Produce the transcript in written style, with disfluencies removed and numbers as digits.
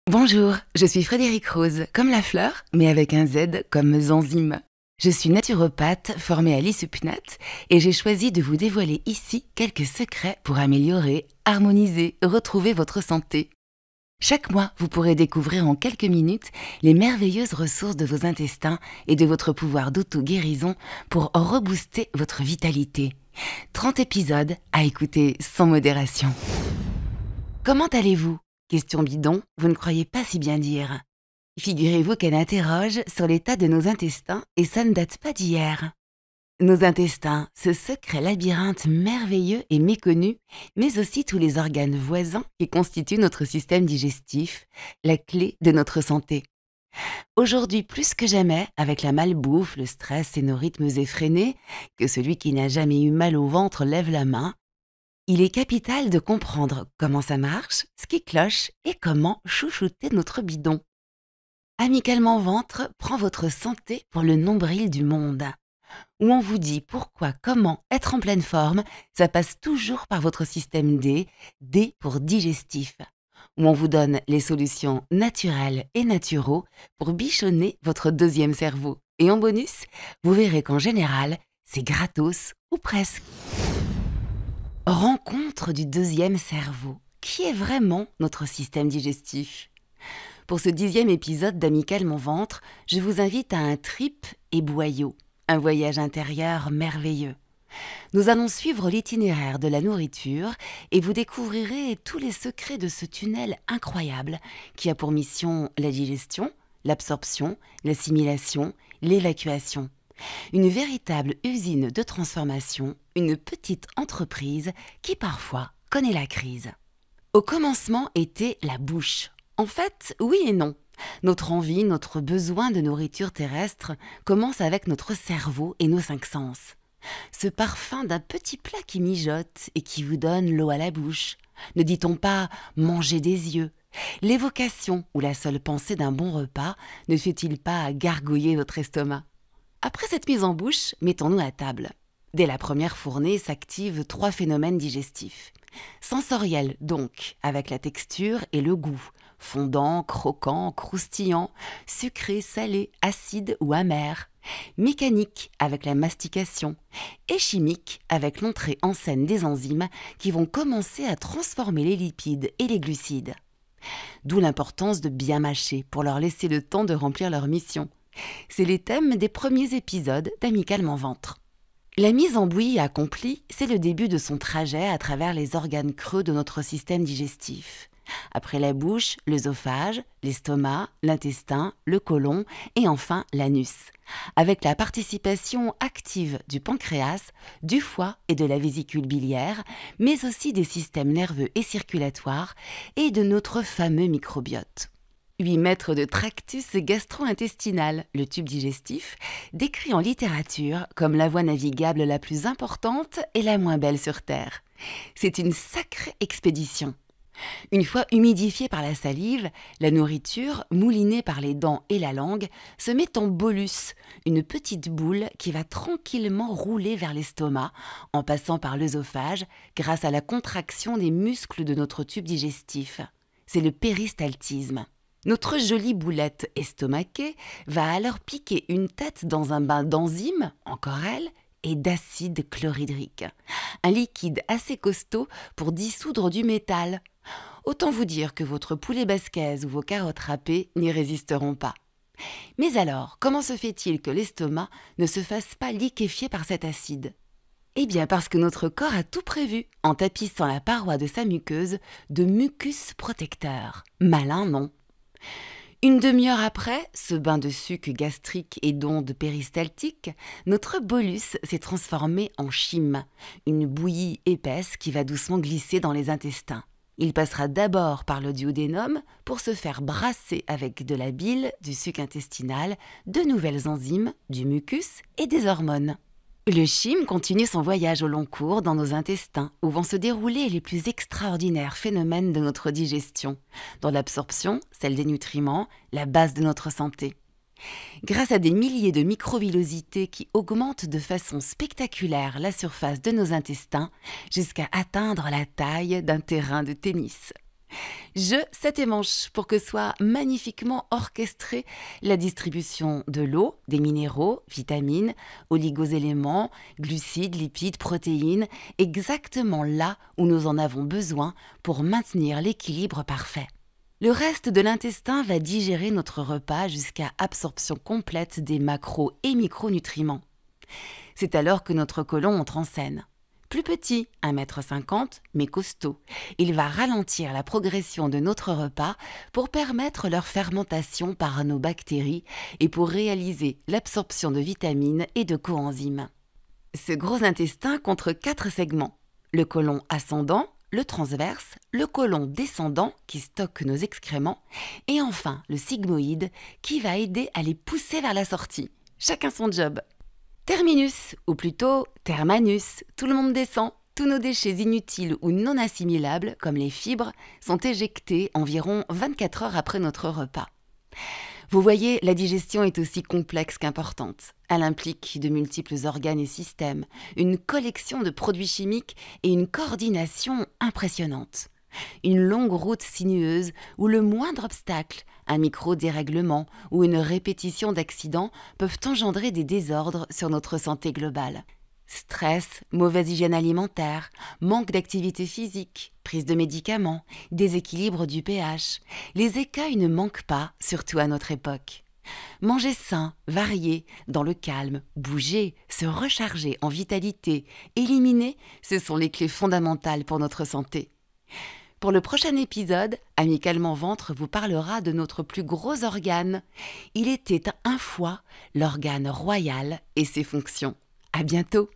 Bonjour, je suis Frédérique Rose, comme la fleur, mais avec un Z comme Zanzime. Je suis naturopathe formée à l'ISUPNAT et j'ai choisi de vous dévoiler ici quelques secrets pour améliorer, harmoniser, retrouver votre santé. Chaque mois, vous pourrez découvrir en quelques minutes les merveilleuses ressources de vos intestins et de votre pouvoir d'auto-guérison pour rebooster votre vitalité. 30 épisodes à écouter sans modération. Comment allez-vous ? Question bidon, vous ne croyez pas si bien dire. Figurez-vous qu'elle interroge sur l'état de nos intestins et ça ne date pas d'hier. Nos intestins, ce secret labyrinthe merveilleux et méconnu, mais aussi tous les organes voisins qui constituent notre système digestif, la clé de notre santé. Aujourd'hui plus que jamais, avec la malbouffe, le stress et nos rythmes effrénés, que celui qui n'a jamais eu mal au ventre lève la main, il est capital de comprendre comment ça marche, ce qui cloche et comment chouchouter notre bidon. Amicalement Ventre prend votre santé pour le nombril du monde. Où on vous dit pourquoi, comment être en pleine forme, ça passe toujours par votre système D, D pour digestif. Où on vous donne les solutions naturelles et naturaux pour bichonner votre deuxième cerveau. Et en bonus, vous verrez qu'en général, c'est gratos ou presque. Rencontre du deuxième cerveau. Qui est vraiment notre système digestif ? Pour ce 10e épisode d'Amicalement Ventre, je vous invite à un trip et boyau, un voyage intérieur merveilleux. Nous allons suivre l'itinéraire de la nourriture et vous découvrirez tous les secrets de ce tunnel incroyable qui a pour mission la digestion, l'absorption, l'assimilation, l'évacuation. Une véritable usine de transformation, une petite entreprise qui parfois connaît la crise. Au commencement était la bouche. En fait, oui et non. Notre envie, notre besoin de nourriture terrestre commence avec notre cerveau et nos 5 sens. Ce parfum d'un petit plat qui mijote et qui vous donne l'eau à la bouche. Ne dit-on pas « manger des yeux » ? L'évocation ou la seule pensée d'un bon repas ne fait-il pas gargouiller votre estomac ? Après cette mise en bouche, mettons-nous à table. Dès la première fournée s'activent 3 phénomènes digestifs. Sensoriel donc, avec la texture et le goût. Fondant, croquant, croustillant, sucré, salé, acide ou amer. Mécanique avec la mastication. Et chimique avec l'entrée en scène des enzymes qui vont commencer à transformer les lipides et les glucides. D'où l'importance de bien mâcher pour leur laisser le temps de remplir leur mission. C'est les thèmes des premiers épisodes d'Amicalement Ventre. La mise en bouillie accomplie, c'est le début de son trajet à travers les organes creux de notre système digestif. Après la bouche, l'œsophage, l'estomac, l'intestin, le côlon et enfin l'anus, avec la participation active du pancréas, du foie et de la vésicule biliaire, mais aussi des systèmes nerveux et circulatoires et de notre fameux microbiote. 8 mètres de tractus gastro-intestinal, le tube digestif, décrit en littérature comme la voie navigable la plus importante et la moins belle sur Terre. C'est une sacrée expédition. Une fois humidifiée par la salive, la nourriture, moulinée par les dents et la langue, se met en bolus, une petite boule qui va tranquillement rouler vers l'estomac, en passant par l'œsophage, grâce à la contraction des muscles de notre tube digestif. C'est le péristaltisme. Notre jolie boulette estomaquée va alors piquer une tête dans un bain d'enzymes, encore elle, et d'acide chlorhydrique. Un liquide assez costaud pour dissoudre du métal. Autant vous dire que votre poulet basquaise ou vos carottes râpées n'y résisteront pas. Mais alors, comment se fait-il que l'estomac ne se fasse pas liquéfier par cet acide ? Eh bien parce que notre corps a tout prévu en tapissant la paroi de sa muqueuse de mucus protecteur. Malin, non ? Une demi-heure après, ce bain de suc gastrique et d'ondes péristaltiques, notre bolus s'est transformé en chyme, une bouillie épaisse qui va doucement glisser dans les intestins. Il passera d'abord par le duodénum pour se faire brasser avec de la bile, du suc intestinal, de nouvelles enzymes, du mucus et des hormones. Le chyme continue son voyage au long cours dans nos intestins, où vont se dérouler les plus extraordinaires phénomènes de notre digestion, dans l'absorption, celle des nutriments, la base de notre santé. Grâce à des milliers de microvillosités qui augmentent de façon spectaculaire la surface de nos intestins, jusqu'à atteindre la taille d'un terrain de tennis. Je, 7 et manche pour que soit magnifiquement orchestrée la distribution de l'eau, des minéraux, vitamines, oligoéléments, glucides, lipides, protéines, exactement là où nous en avons besoin pour maintenir l'équilibre parfait. Le reste de l'intestin va digérer notre repas jusqu'à absorption complète des macros et micronutriments. C'est alors que notre côlon entre en scène. Plus petit, 1,50 m, mais costaud, il va ralentir la progression de notre repas pour permettre leur fermentation par nos bactéries et pour réaliser l'absorption de vitamines et de coenzymes. Ce gros intestin compte 4 segments, le côlon ascendant, le transverse, le côlon descendant qui stocke nos excréments et enfin le sigmoïde qui va aider à les pousser vers la sortie. Chacun son job. Terminus, ou plutôt termanus, tout le monde descend. Tous nos déchets inutiles ou non assimilables, comme les fibres, sont éjectés environ 24 heures après notre repas. Vous voyez, la digestion est aussi complexe qu'importante. Elle implique de multiples organes et systèmes, une collection de produits chimiques et une coordination impressionnante. Une longue route sinueuse où le moindre obstacle, un micro-dérèglement ou une répétition d'accidents peuvent engendrer des désordres sur notre santé globale. Stress, mauvaise hygiène alimentaire, manque d'activité physique, prise de médicaments, déséquilibre du pH. Les écueils ne manquent pas, surtout à notre époque. Manger sain, varié, dans le calme, bouger, se recharger en vitalité, éliminer, ce sont les clés fondamentales pour notre santé. Pour le prochain épisode, Amicalement Ventre vous parlera de notre plus gros organe. Il était un foie, l'organe royal et ses fonctions. À bientôt!